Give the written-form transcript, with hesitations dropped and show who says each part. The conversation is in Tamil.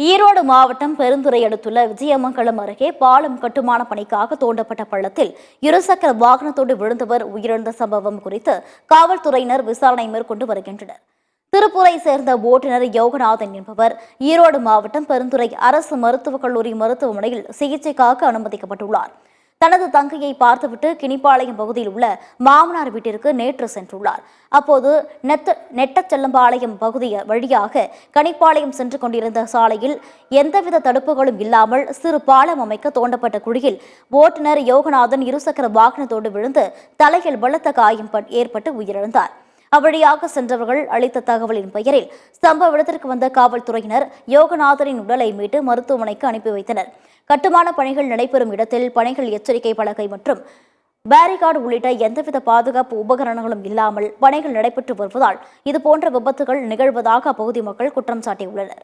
Speaker 1: ஈரோடு மாவட்டம் பெருந்துறை அடுத்துள்ள விஜயமங்கலம் அருகே பாலம் கட்டுமான பணிக்காக தோண்டப்பட்ட பள்ளத்தில் இருசக்கர வாகனத்தோடு விழுந்தவர் உயிரிழந்த சம்பவம் குறித்து காவல்துறையினர் விசாரணை மேற்கொண்டு வருகின்றனர். திருப்பூரை சேர்ந்த ஓட்டுநர் யோகநாதன் என்பவர் ஈரோடு மாவட்டம் பெருந்துறை அரசு மருத்துவக் கல்லூரி மருத்துவமனையில் சிகிச்சைக்காக அனுமதிக்கப்பட்டுள்ளார். தனது தங்கையை பார்த்துவிட்டு கினிப்பாளையம் பகுதியில் உள்ள மாமனார் வீட்டிற்கு நேற்று சென்றுள்ளார். அப்போது நெட்டச்செல்லம்பாளையம் பகுதி வழியாக கனிப்பாளையம் சென்று கொண்டிருந்த சாலையில் எந்தவித தடுப்புகளும் இல்லாமல் சிறு பாலம் அமைக்க தோண்டப்பட்ட குழியில் ஓட்டுநர் யோகநாதன் இருசக்கர வாகனத்தோடு விழுந்து தலையில் பலத்த காயம் ஏற்பட்டு உயிரிழந்தார். அவ்வழியாக சென்றவர்கள் அளித்த தகவலின் பெயரில் சம்பவ இடத்திற்கு வந்த காவல்துறையினர் யோகநாதனின் உடலை மீட்டு மருத்துவமனைக்கு அனுப்பி வைத்தனர். கட்டுமான பணிகள் நடைபெறும் இடத்தில் பணிகள் எச்சரிக்கை பலகை மற்றும் பேரிகார்டு உள்ளிட்ட எந்தவித பாதுகாப்பு உபகரணங்களும் இல்லாமல் பணிகள் நடைபெற்று வருவதால் இதுபோன்ற விபத்துகள் நிகழ்வதாக அப்பகுதி மக்கள் குற்றம் சாட்டியுள்ளனர்.